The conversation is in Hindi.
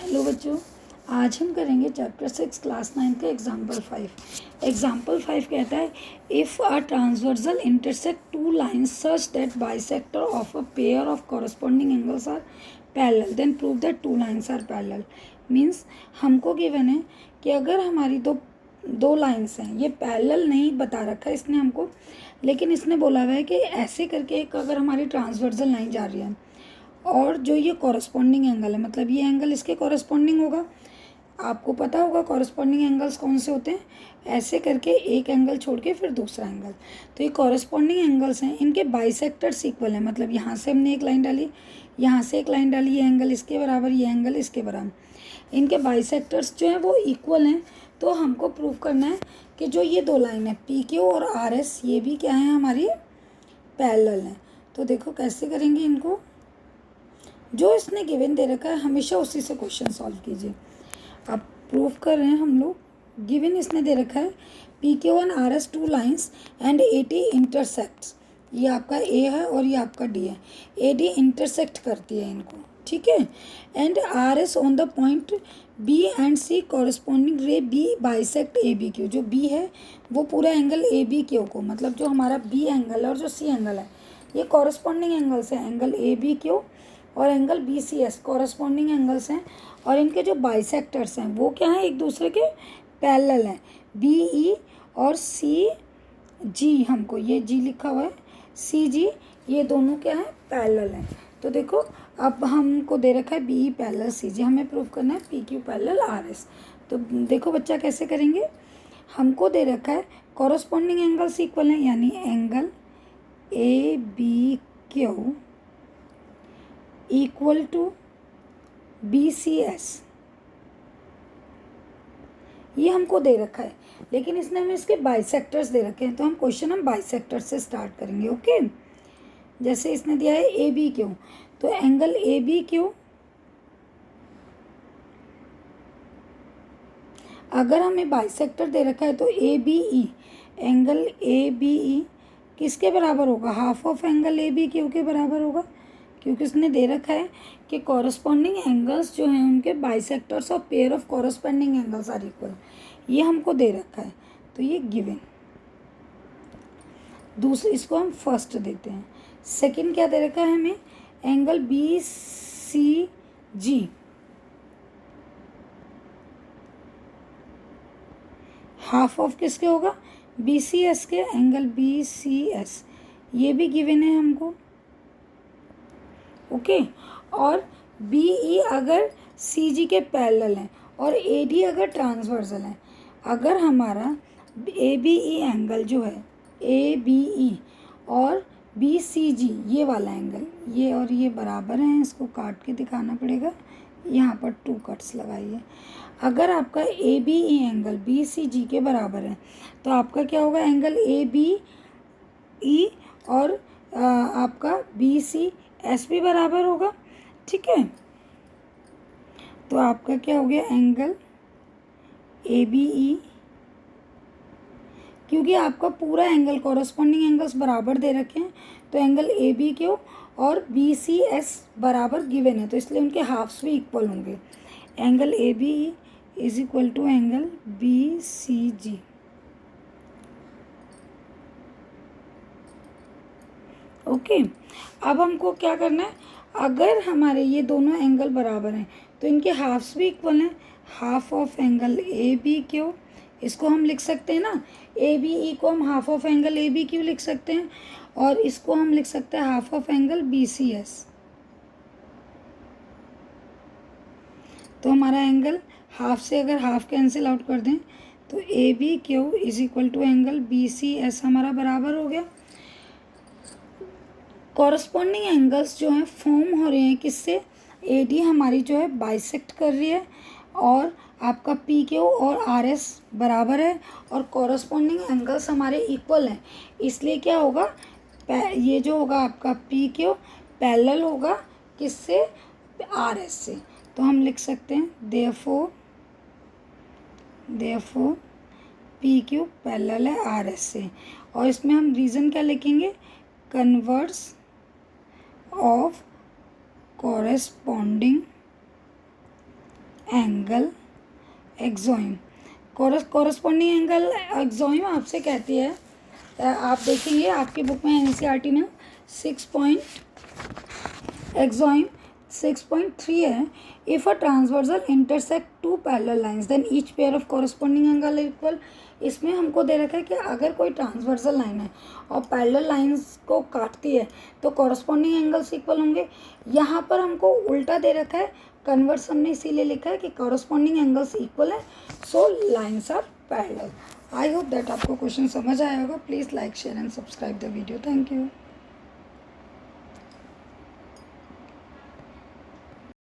हेलो बच्चों, आज हम करेंगे चैप्टर 6 क्लास 9 का एग्जाम्पल 5। एग्जाम्पल 5 कहता है if a transversal intersect two lines such that bisector of a pair of corresponding angles are parallel then prove that two lines are parallel. Means हमको गिवन है कि अगर हमारी दो लाइन्स हैं, ये पैरेलल नहीं बता रखा है इसने हमको, लेकिन इसने बोला हुआ है कि ऐसे करके एक अगर हमारी ट्रांसवर्सल लाइन जा रही है और जो ये कॉरस्पॉन्डिंग एंगल है, मतलब ये एंगल इसके कॉरस्पॉन्डिंग होगा। आपको पता होगा कॉरस्पॉन्डिंग एंगल्स कौन से होते हैं, ऐसे करके एक एंगल छोड़ के फिर दूसरा एंगल। तो ये कॉरस्पॉन्डिंग एंगल्स हैं, इनके बाइसेक्टर्स इक्वल है। मतलब यहाँ से हमने एक लाइन डाली, यहाँ से एक लाइन डाली, ये एंगल इसके बराबर, ये एंगल इसके बराबर। इनके बाइसेक्टर्स जो हैं वो इक्वल हैं। तो हमको प्रूव करना है कि जो ये दो लाइन है पी क्यू और आर एस, ये भी क्या है, हमारी पैरेलल हैं। तो देखो कैसे करेंगे इनको। जो इसने गिवन दे रखा है हमेशा उसी से क्वेश्चन सॉल्व कीजिए। अब प्रूफ कर रहे हैं हम लोग। गिवन इसने दे रखा है P Q and R S two lines and A D intersects. ये आपका ए है और ये आपका डी है। ए डी इंटरसेक्ट करती है इनको, ठीक है। And R S on the point B and C corresponding ray B bisect A B Q. जो बी है वो पूरा एंगल ए बी क्यू को, मतलब जो हमारा बी एंगल है और जो सी एंगल है, ये कॉरस्पॉन्डिंग एंगल्स हैं। एंगल ए बी क्यू और angle B C S corresponding angles हैं। और इनके जो बाइसेक्टर्स हैं वो क्या हैं, एक दूसरे के पैरेलल हैं। बी ई और सी जी, हमको ये जी लिखा हुआ है, सी जी, ये दोनों क्या हैं, पैरेलल हैं। तो देखो अब हमको दे रखा है बी ई पैरेलल सी जी, हमें प्रूव करना है P Q parallel R S. तो देखो बच्चा कैसे करेंगे। हमको दे रखा है कॉरस्पॉन्डिंग एंगल्स इक्वल हैं, यानी angle A B Q equal to B C S, ये हमको दे रखा है। लेकिन इसने हमें इसके बाइसेक्टर्स दे रखे हैं, तो हम बाइसेक्टर से स्टार्ट करेंगे। ओके, जैसे इसने दिया है ए बी क्यू, तो एंगल ए बी क्यू अगर हमें बाइसेक्टर दे रखा है तो A B E, angle A B E किसके बराबर होगा, half of angle A B Q के बराबर होगा। क्योंकि उसने दे रखा है कि कॉरस्पॉन्डिंग एंगल्स जो हैं उनके bisectors of pair of corresponding angles are equal, ये हमको दे रखा है। तो ये गिवन। दूसरे इसको हम फर्स्ट देते हैं। सेकंड क्या दे रखा है हमें, angle B C G, half of किसके होगा, बी सी एस के, एंगल बी सी एस, ये भी गिवन है हमको। ओके, और बी ई अगर सी जी के पैरेलल हैं और ए डी अगर ट्रांसवर्सल है, अगर हमारा ए बी ई एंगल जो है, ए बी ई और बी सी जी ये वाला एंगल, ये और ये बराबर हैं, इसको काट के दिखाना पड़ेगा, यहाँ पर 2 कट्स लगाइए। अगर आपका A B E angle B C G के बराबर है तो आपका क्या होगा, एंगल ए बी ई और आपका बी सी एस भी बराबर होगा, ठीक है। तो आपका क्या हो गया, एंगल ए बी ई, क्योंकि आपका पूरा एंगल कॉरस्पॉन्डिंग एंगल्स बराबर दे रखे हैं, तो एंगल ए बी क्यू और बी सी एस बराबर गिवन है, तो इसलिए उनके हाफ्स भी इक्वल होंगे। Angle A B E is equal to angle B C G. Okay, अब हमको क्या करना है, अगर हमारे ये दोनों एंगल बराबर हैं तो इनके हाफ्स भी इक्वल हैं। Half of angle A B Q, इसको हम लिख सकते हैं ना, ए बी ई को हम half of angle A B Q लिख सकते हैं, और इसको हम लिख सकते हैं half of angle B C S. तो हमारा एंगल हाफ से अगर हाफ कैंसिल आउट कर दें तो A B Q is equal to angle B C S हमारा बराबर हो गया। कॉरस्पॉन्डिंग एंगल्स जो हैं फॉर्म हो रहे हैं किससे, ए डी हमारी जो है बाइसेक्ट कर रही है, और आपका पी क्यू और आर एस बराबर है, और कॉरस्पॉन्डिंग एंगल्स हमारे इक्वल हैं। इसलिए क्या होगा, ये जो होगा आपका पी क्यू पैरेलल होगा किससे, आर एस से। तो हम लिख सकते हैं देयरफॉर पी क्यू पैरेलल है आर एस से। और इसमें हम रीज़न क्या लिखेंगे, converse of corresponding angle axiom. Corresponding angle axiom आपसे कहती है, आप देखेंगे आपकी बुक में एनसीईआरटी में 6.3 है। If a transversal intersect two parallel lines then each pair of corresponding angle equal. इसमें हमको दे रखा है कि अगर कोई ट्रांसवर्सल लाइन है और पैरेलल लाइंस को काटती है तो कॉरस्पॉन्डिंग एंगल्स इक्वल होंगे। यहाँ पर हमको उल्टा दे रखा है, कन्वर्स हमने इसीलिए लिखा है कि कॉरस्पॉन्डिंग एंगल्स इक्वल है, so lines are parallel. I hope that आपको क्वेश्चन समझ आया होगा। Please like share and subscribe the video. Thank you.